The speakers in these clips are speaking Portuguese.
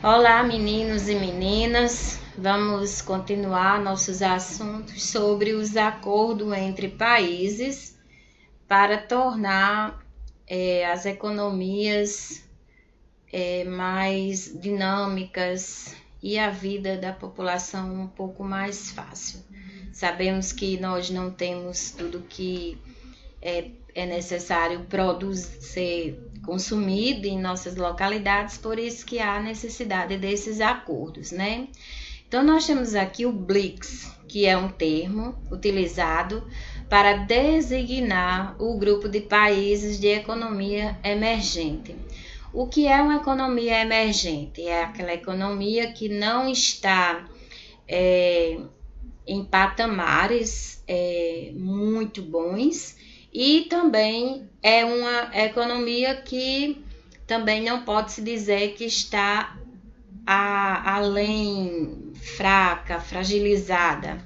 Olá, meninos e meninas. Vamos continuar nossos assuntos sobre os acordos entre países para tornar as economias mais dinâmicas e a vida da população um pouco mais fácil. Sabemos que nós não temos tudo que é necessário ser consumido em nossas localidades, por isso que há necessidade desses acordos, né? Então, nós temos aqui o BRICS, que é um termo utilizado para designar o grupo de países de economia emergente. O que é uma economia emergente? É aquela economia que não está em patamares muito bons, e também é uma economia que também não pode se dizer que está além, fraca, fragilizada.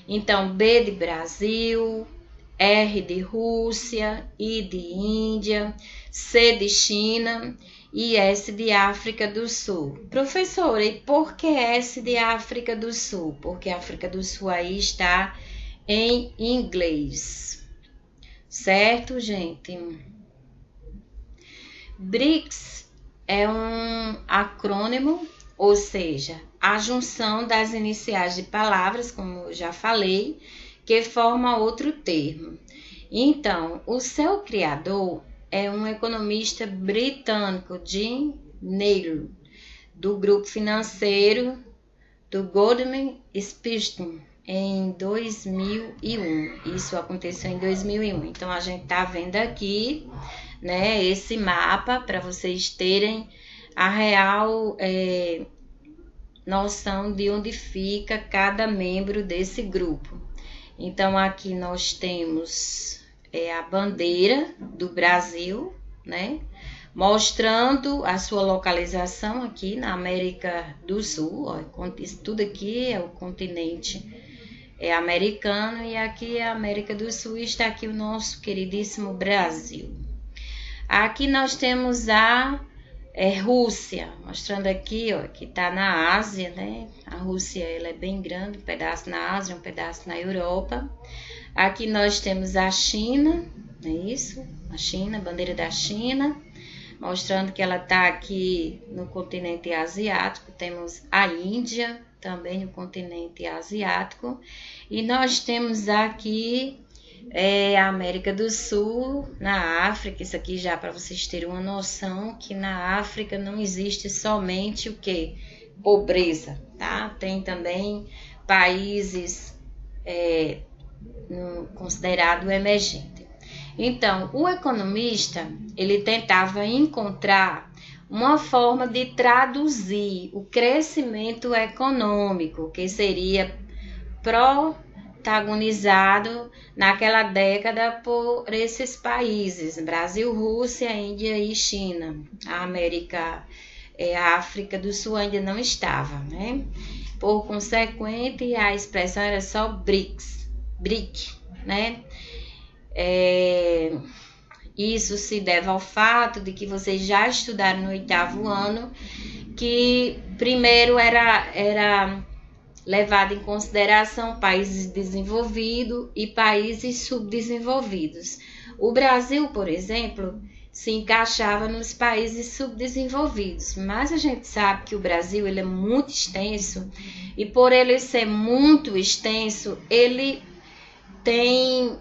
Então, B de Brasil, R de Rússia, I de Índia, C de China e S de África do Sul. Professora, e por que S de África do Sul? Porque a África do Sul aí está em inglês. Certo, gente? BRICS é um acrônimo, ou seja, a junção das iniciais de palavras, como eu já falei, que forma outro termo. Então, o seu criador é um economista britânico, Jim Naylor, do grupo financeiro do Goldman Sachs, em 2001. Isso aconteceu em 2001. Então, a gente tá vendo aqui, né, esse mapa para vocês terem a real noção de onde fica cada membro desse grupo. Então, aqui nós temos a bandeira do Brasil, né, mostrando a sua localização aqui na América do Sul. Ó, isso tudo aqui é o continente americano, e aqui é a América do Sul, e está aqui o nosso queridíssimo Brasil. Aqui nós temos a Rússia, mostrando aqui, ó, que está na Ásia, né? A Rússia, ela é bem grande, um pedaço na Ásia, um pedaço na Europa. Aqui nós temos a China, não é isso? A China, a bandeira da China, mostrando que ela está aqui no continente asiático. Temos a Índia, também no continente asiático, e nós temos aqui a América do Sul, na África. Isso aqui já para vocês terem uma noção que na África não existe somente o que? Pobreza, tá? Tem também países considerados emergentes. Então, o economista, ele tentava encontrar uma forma de traduzir o crescimento econômico, que seria protagonizado naquela década por esses países: Brasil, Rússia, Índia e China. A América, a África do Sul ainda não estava, né? Por consequente, a expressão era só BRICS, né? Isso se deve ao fato de que vocês já estudaram no 8º ano que primeiro era levado em consideração países desenvolvidos e países subdesenvolvidos. O Brasil, por exemplo, se encaixava nos países subdesenvolvidos, mas a gente sabe que o Brasil, ele é muito extenso, e por ele ser muito extenso, ele tem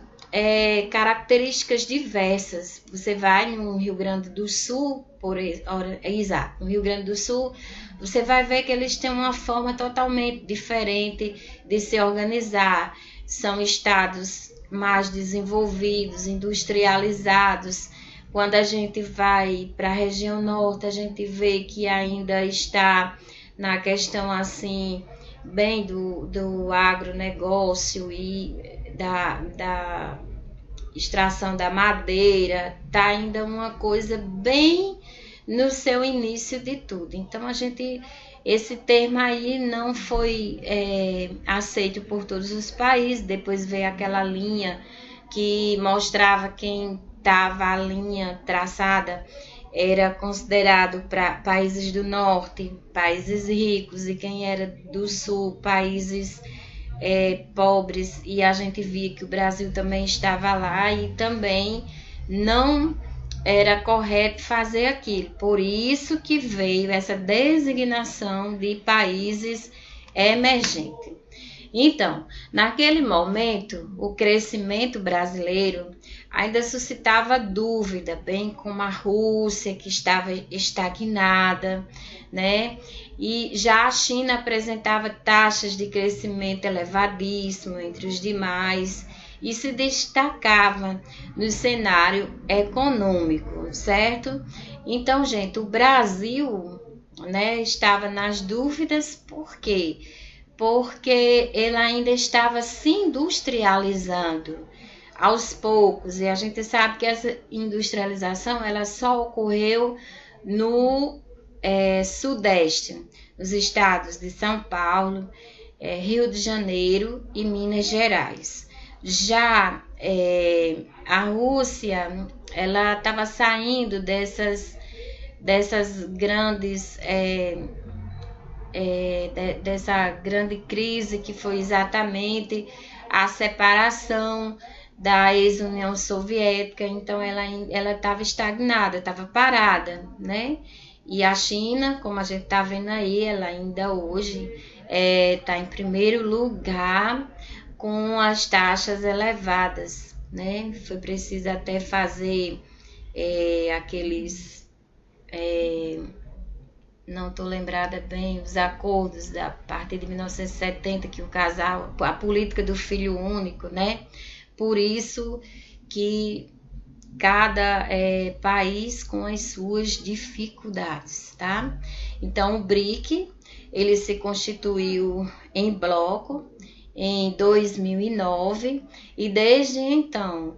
características diversas. Você vai no Rio Grande do Sul, no Rio Grande do Sul, você vai ver que eles têm uma forma totalmente diferente de se organizar. São estados mais desenvolvidos, industrializados. Quando a gente vai para a região norte, a gente vê que ainda está na questão assim, bem do agronegócio e da extração da madeira. Tá ainda uma coisa bem no seu início de tudo. Então, esse termo aí não foi aceito por todos os países. Depois veio aquela linha que mostrava quem estava a linha traçada era considerado para países do norte, países ricos, e quem era do sul, países pobres, e a gente via que o Brasil também estava lá e também não era correto fazer aquilo. Por isso que veio essa designação de países emergentes. Então, naquele momento, o crescimento brasileiro ainda suscitava dúvida, bem como a Rússia, que estava estagnada, né? E já a China apresentava taxas de crescimento elevadíssimo entre os demais e se destacava no cenário econômico, certo? Então, gente, o Brasil, né, estava nas dúvidas, por quê? Porque ele ainda estava se industrializando aos poucos, e a gente sabe que essa industrialização ela só ocorreu no Sudeste, nos estados de São Paulo, Rio de Janeiro e Minas Gerais. Já a Rússia, ela estava saindo dessas grandes dessa grande crise que foi exatamente a separação da ex-União Soviética. Então ela estava estagnada, estava parada, né? E a China, como a gente está vendo aí, ela ainda hoje está em primeiro lugar com as taxas elevadas, né? Foi preciso até fazer aqueles... não estou lembrada bem, os acordos da partir de 1970, que o casal, a política do filho único, né? Por isso que cada país com as suas dificuldades, tá? Então, o BRIC, ele se constituiu em bloco em 2009 e desde então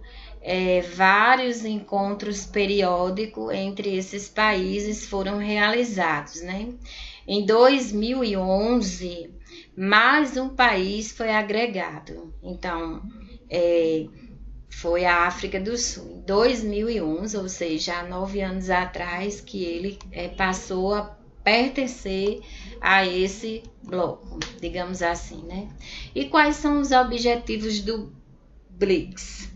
vários encontros periódicos entre esses países foram realizados, né? Em 2011, mais um país foi agregado. Então, foi a África do Sul. Em 2011, ou seja, há 9 anos atrás, que ele passou a pertencer a esse bloco, digamos assim, né? E quais são os objetivos do BRICS?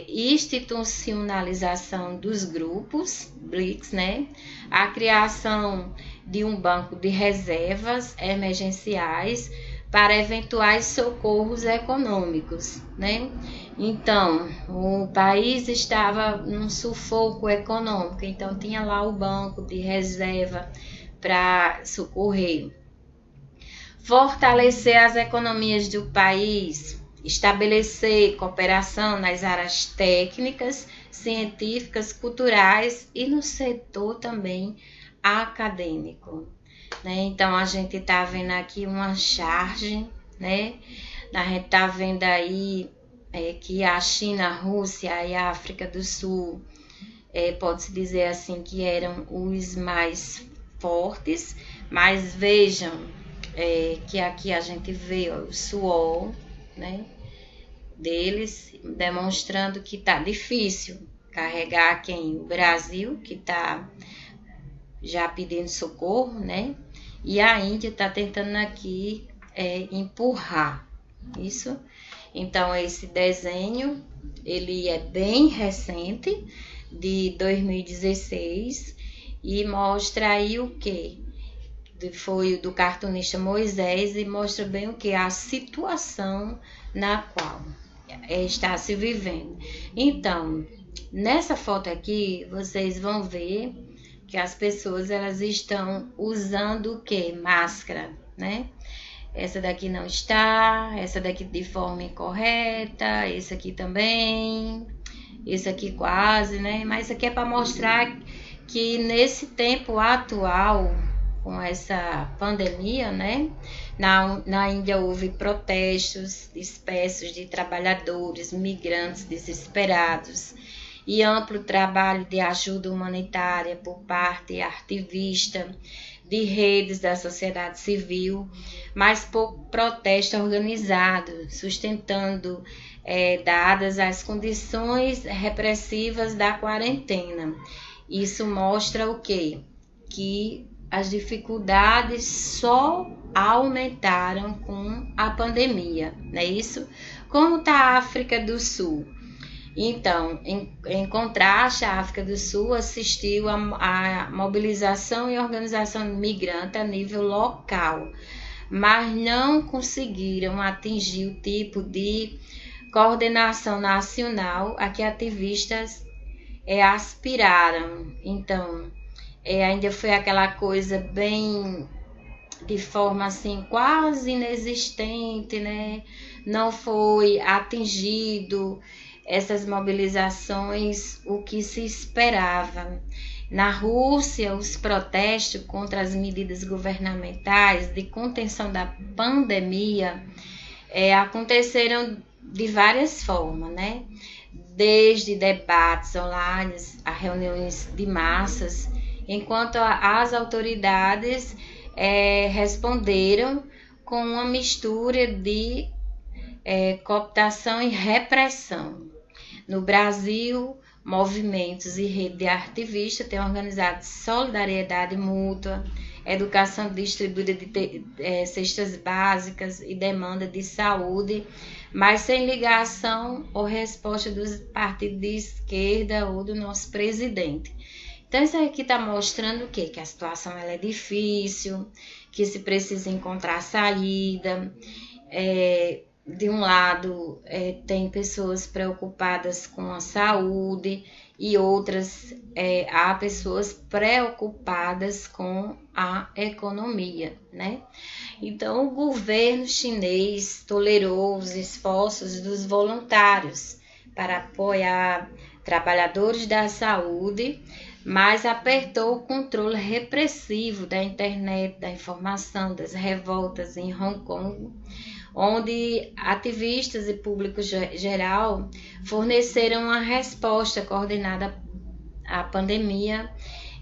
Institucionalização dos grupos BRICS, né? A criação de um banco de reservas emergenciais para eventuais socorros econômicos, né? Então, o país estava num sufoco econômico, então tinha lá o banco de reserva para socorrer. Fortalecer as economias do país, estabelecer cooperação nas áreas técnicas, científicas, culturais e no setor também acadêmico, né? Então, a gente está vendo aqui uma charge, né? A gente está vendo aí que a China, a Rússia e a África do Sul, pode-se dizer assim, que eram os mais fortes, mas vejam que aqui a gente vê o suor, né, deles, demonstrando que está difícil carregar o Brasil, que está já pedindo socorro, né? E a Índia está tentando aqui empurrar isso. Então, esse desenho, ele é bem recente, de 2016, e mostra aí o que? Foi do cartunista Moisés, e mostra bem o que? A situação na qual está se vivendo. Então, nessa foto aqui, vocês vão ver que as pessoas elas estão usando o que? Máscara, né? Essa daqui não está, essa daqui de forma incorreta, esse aqui também, esse aqui quase, né? Mas isso aqui é para mostrar que nesse tempo atual, com essa pandemia, né? Na Índia houve protestos dispersos de trabalhadores, migrantes desesperados, e amplo trabalho de ajuda humanitária por parte ativista, de redes da sociedade civil, mas pouco protesto organizado, sustentando dadas as condições repressivas da quarentena. Isso mostra o quê? Que as dificuldades só aumentaram com a pandemia, não é isso? Como está a África do Sul? Então, em contraste, a África do Sul assistiu à mobilização e organização migrante a nível local, mas não conseguiram atingir o tipo de coordenação nacional a que ativistas aspiraram. Então, ainda foi aquela coisa bem de forma assim quase inexistente, né? Não foi atingido essas mobilizações o que se esperava. Na Rússia, os protestos contra as medidas governamentais de contenção da pandemia aconteceram de várias formas, né? Desde debates online a reuniões de massas, enquanto as autoridades responderam com uma mistura de cooptação e repressão. No Brasil, movimentos e rede de ativistas têm organizado solidariedade mútua, educação distribuída de cestas básicas e demanda de saúde, mas sem ligação ou resposta dos partidos de esquerda ou do nosso presidente. Então, isso aqui está mostrando o quê? Que a situação ela é difícil, que se precisa encontrar saída. De um lado, tem pessoas preocupadas com a saúde e outras, há pessoas preocupadas com a economia, né? Então, o governo chinês tolerou os esforços dos voluntários para apoiar trabalhadores da saúde, mas apertou o controle repressivo da internet, da informação, das revoltas em Hong Kong, onde ativistas e público geral forneceram uma resposta coordenada à pandemia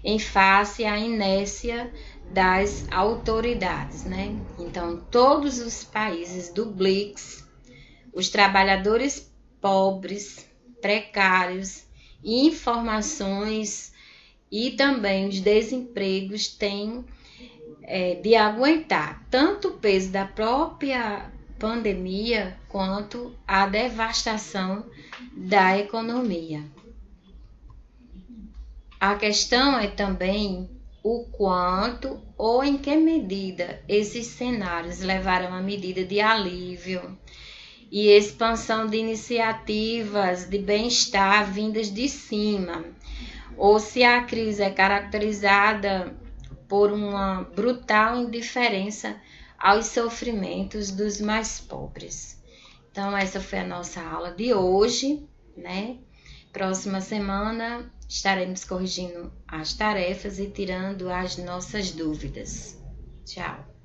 em face à inércia das autoridades, né? Então, todos os países do BRICS, os trabalhadores pobres, precários, informações e também os desempregos têm de aguentar tanto o peso da própria pandemia quanto a devastação da economia. A questão é também o quanto ou em que medida esses cenários levaram a medida de alívio e expansão de iniciativas de bem-estar vindas de cima, ou se a crise é caracterizada por uma brutal indiferença aos sofrimentos dos mais pobres. Então, essa foi a nossa aula de hoje, né? Próxima semana estaremos corrigindo as tarefas e tirando as nossas dúvidas. Tchau!